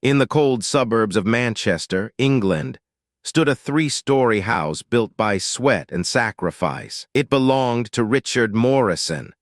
In the cold suburbs of Manchester, England, stood a three-story house built by sweat and sacrifice. It belonged to Richard Morrison,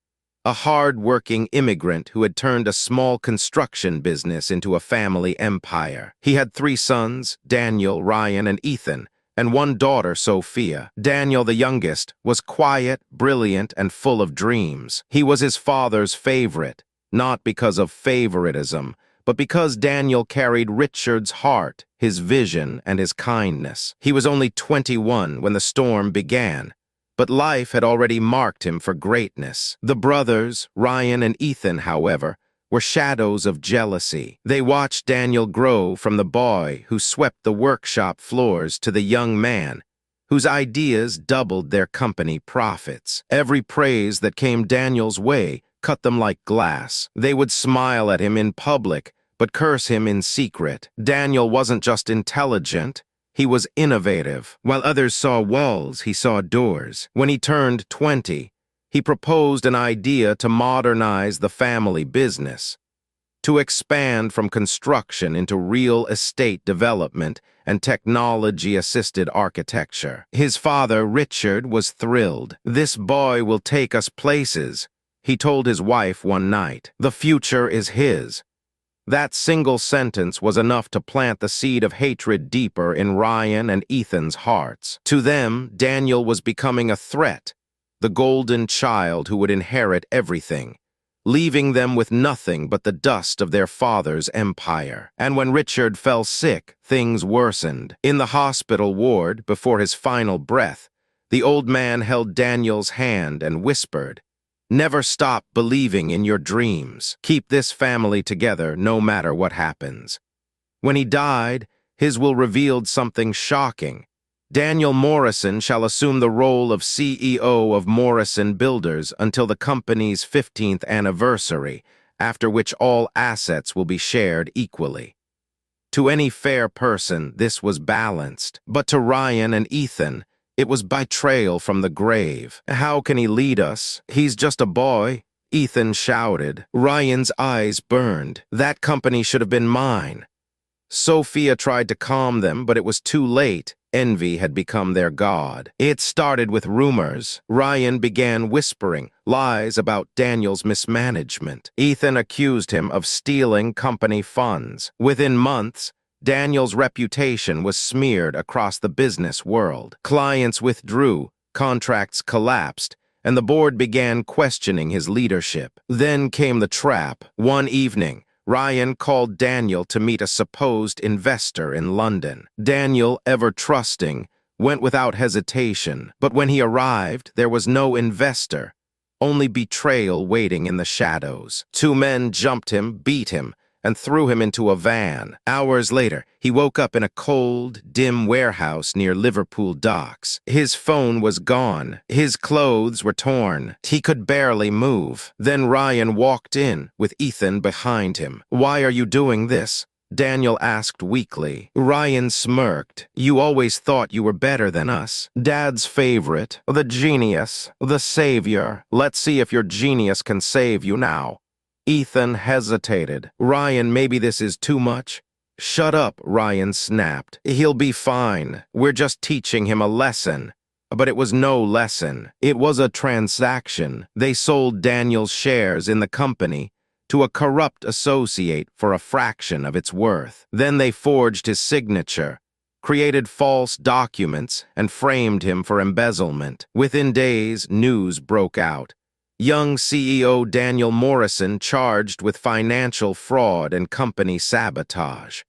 a hard-working immigrant who had turned a small construction business into a family empire. He had three sons, Daniel, Ryan, and Ethan, and one daughter, Sophia. Daniel, the youngest, was quiet, brilliant, and full of dreams. He was his father's favorite, not because of favoritism, but because Daniel carried Richard's heart, his vision, and his kindness. He was only 21 when the storm began, but life had already marked him for greatness. The brothers, Ryan and Ethan, however, were shadows of jealousy. They watched Daniel grow from the boy who swept the workshop floors to the young man whose ideas doubled their company profits. Every praise that came Daniel's way cut them like glass. They would smile at him in public, but curse him in secret. Daniel wasn't just intelligent, he was innovative. While others saw walls, he saw doors. When he turned 20, he proposed an idea to modernize the family business, to expand from construction into real estate development and technology-assisted architecture. His father, Richard, was thrilled. "This boy will take us places," he told his wife one night. "The future is his." That single sentence was enough to plant the seed of hatred deeper in Ryan and Ethan's hearts. To them, Daniel was becoming a threat, the golden child who would inherit everything, leaving them with nothing but the dust of their father's empire. And when Richard fell sick, things worsened. In the hospital ward, before his final breath, the old man held Daniel's hand and whispered, "Never stop believing in your dreams. Keep this family together no matter what happens." When he died, his will revealed something shocking. Daniel Morrison shall assume the role of CEO of Morrison Builders until the company's 15th anniversary, after which all assets will be shared equally. To any fair person, this was balanced, but to Ryan and Ethan, it was betrayal from the grave. "How can he lead us? He's just a boy," Ethan shouted. Ryan's eyes burned. "That company should have been mine." Sophia tried to calm them, but it was too late. Envy had become their god. It started with rumors. Ryan began whispering lies about Daniel's mismanagement. Ethan accused him of stealing company funds. Within months, Daniel's reputation was smeared across the business world. Clients withdrew, contracts collapsed, and the board began questioning his leadership. Then came the trap. One evening, Ryan called Daniel to meet a supposed investor in London. Daniel, ever trusting, went without hesitation, but when he arrived, there was no investor, only betrayal waiting in the shadows. Two men jumped him, beat him, and threw him into a van. Hours later, he woke up in a cold, dim warehouse near Liverpool docks. His phone was gone. His clothes were torn. He could barely move. Then Ryan walked in, with Ethan behind him. "Why are you doing this?" Daniel asked weakly. Ryan smirked. "You always thought you were better than us. Dad's favorite, the genius, the savior. Let's see if your genius can save you now." Ethan hesitated. "Ryan, maybe this is too much." "Shut up," Ryan snapped. "He'll be fine. We're just teaching him a lesson." But it was no lesson. It was a transaction. They sold Daniel's shares in the company to a corrupt associate for a fraction of its worth. Then they forged his signature, created false documents, and framed him for embezzlement. Within days, news broke out. Young CEO Daniel Morrison charged with financial fraud and company sabotage.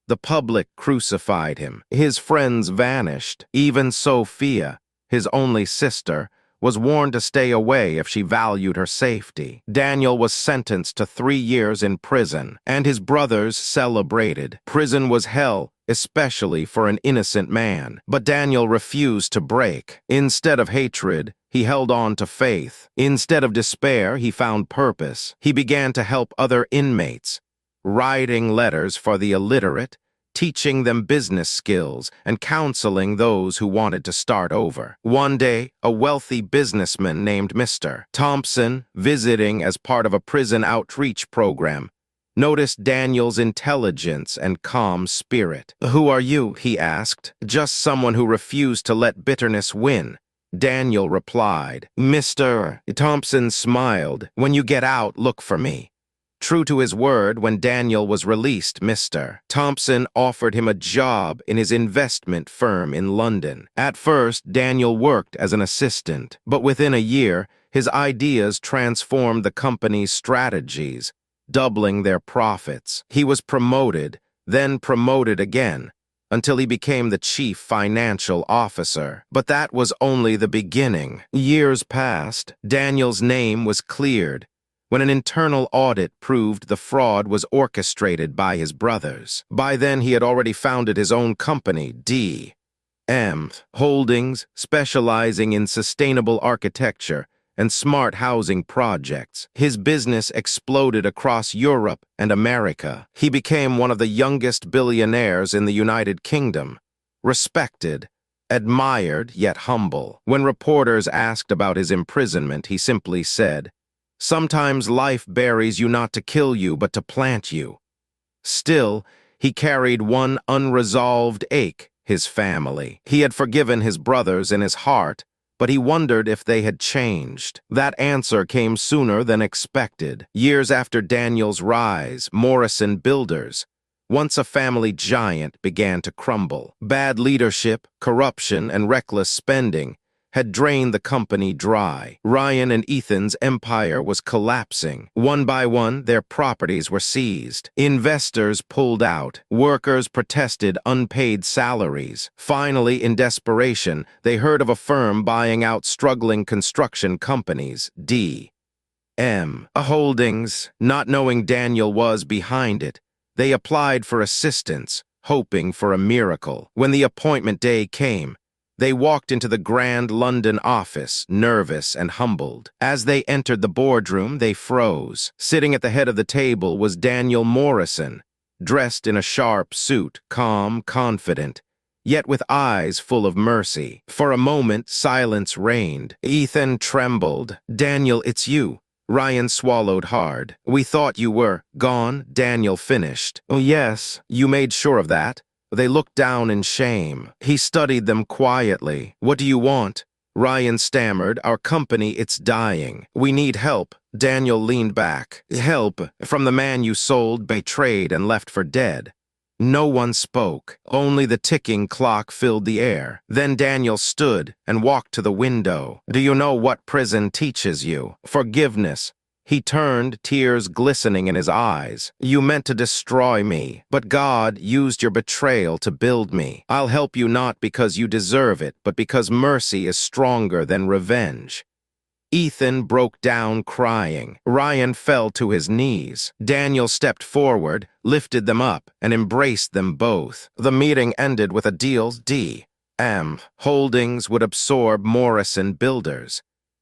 The public crucified him. His friends vanished. Even Sophia, his only sister, was warned to stay away if she valued her safety. Daniel was sentenced to 3 years in prison, and his brothers celebrated. Prison was hell, especially for an innocent man. But Daniel refused to break. Instead of hatred, he held on to faith. Instead of despair, he found purpose. He began to help other inmates, writing letters for the illiterate, teaching them business skills, and counseling those who wanted to start over. One day, a wealthy businessman named Mr. Thompson, visiting as part of a prison outreach program, noticed Daniel's intelligence and calm spirit. "Who are you?" he asked. "Just someone who refused to let bitterness win." Daniel replied. "Mr. Thompson smiled. When you get out, look for me." True to his word, when Daniel was released, Mr. Thompson offered him a job in his investment firm in London. At first, Daniel worked as an assistant, but within a year, his ideas transformed the company's strategies, doubling their profits. He was promoted, then promoted again, until he became the chief financial officer. But that was only the beginning. Years passed. Daniel's name was cleared when an internal audit proved the fraud was orchestrated by his brothers. By then, he had already founded his own company, D.M. Holdings, specializing in sustainable architecture and smart housing projects. His business exploded across Europe and America. He became one of the youngest billionaires in the United Kingdom, respected, admired, yet humble. When reporters asked about his imprisonment, he simply said, "Sometimes life buries you not to kill you, but to plant you." Still, he carried one unresolved ache, his family. He had forgiven his brothers in his heart, but he wondered if they had changed. That answer came sooner than expected. Years after Daniel's rise, Morrison Builders, once a family giant, began to crumble. Bad leadership, corruption, and reckless spending had drained the company dry. Ryan and Ethan's empire was collapsing. One by one, their properties were seized. Investors pulled out. Workers protested unpaid salaries. Finally, in desperation, they heard of a firm buying out struggling construction companies, D.M. Holdings. Not knowing Daniel was behind it, they applied for assistance, hoping for a miracle. When the appointment day came, they walked into the grand London office, nervous and humbled. As they entered the boardroom, they froze. Sitting at the head of the table was Daniel Morrison, dressed in a sharp suit, calm, confident, yet with eyes full of mercy. For a moment, silence reigned. Ethan trembled. "Daniel, it's you." Ryan swallowed hard. "We thought you were gone," Daniel finished. "Oh, yes, you made sure of that." They looked down in shame. He studied them quietly. "What do you want?" Ryan stammered. "Our company, it's dying. We need help." Daniel leaned back. "Help from the man you sold, betrayed, and left for dead." No one spoke. Only the ticking clock filled the air. Then Daniel stood and walked to the window. "Do you know what prison teaches you? Forgiveness." He turned, tears glistening in his eyes. "You meant to destroy me, but God used your betrayal to build me. I'll help you not because you deserve it, but because mercy is stronger than revenge." Ethan broke down crying. Ryan fell to his knees. Daniel stepped forward, lifted them up, and embraced them both. The meeting ended with a deal. D.M. Holdings would absorb Morrison Builders,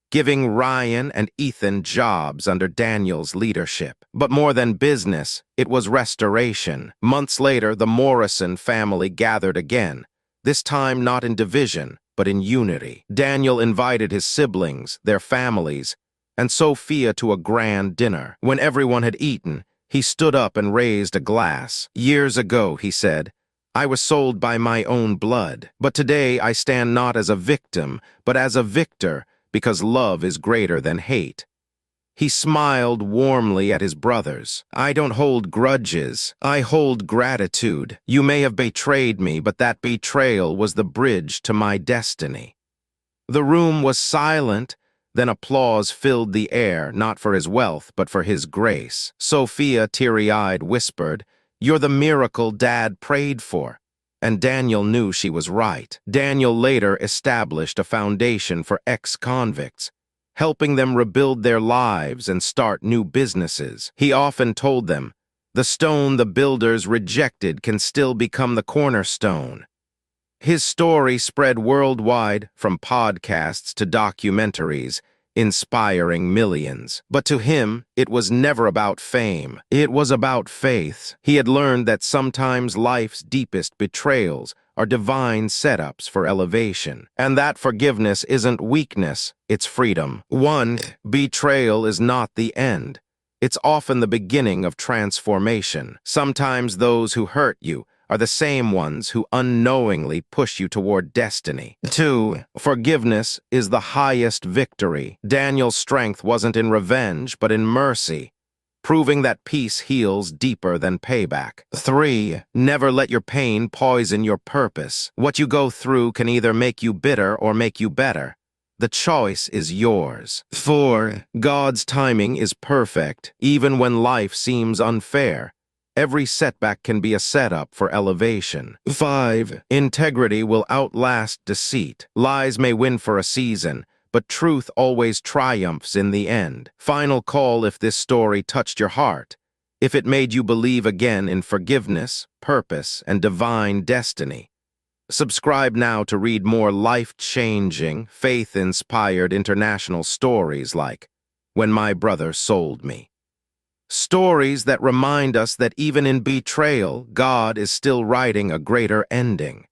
giving Ryan and Ethan jobs under Daniel's leadership. But more than business, it was restoration. Months later, the Morrison family gathered again, this time not in division, but in unity. Daniel invited his siblings, their families, and Sophia to a grand dinner. When everyone had eaten, he stood up and raised a glass. "Years ago," he said, "I was sold by my own blood. But today I stand not as a victim, but as a victor, because love is greater than hate." He smiled warmly at his brothers. "I don't hold grudges. I hold gratitude. You may have betrayed me, but that betrayal was the bridge to my destiny." The room was silent, then applause filled the air, not for his wealth, but for his grace. Sophia, teary-eyed, whispered, "You're the miracle Dad prayed for." And Daniel knew she was right. Daniel later established a foundation for ex-convicts, helping them rebuild their lives and start new businesses. He often told them, "The stone the builders rejected can still become the cornerstone." His story spread worldwide, from podcasts to documentaries, inspiring millions. But to him, it was never about fame. It was about faith. He had learned that sometimes life's deepest betrayals are divine setups for elevation, and that forgiveness isn't weakness, it's freedom. One betrayal is not the end, It's often the beginning of transformation. Sometimes those who hurt you are the same ones who unknowingly push you toward destiny. 2. Forgiveness is the highest victory. Daniel's strength wasn't in revenge, but in mercy, proving that peace heals deeper than payback. 3. Never let your pain poison your purpose. What you go through can either make you bitter or make you better. The choice is yours. 4. God's timing is perfect, even when life seems unfair. Every setback can be a setup for elevation. 5. Integrity will outlast deceit. Lies may win for a season, but truth always triumphs in the end. Final call if this story touched your heart, if it made you believe again in forgiveness, purpose, and divine destiny. Subscribe now to read more life-changing, faith-inspired international stories like When My Brother Sold Me. Stories that remind us that even in betrayal, God is still writing a greater ending.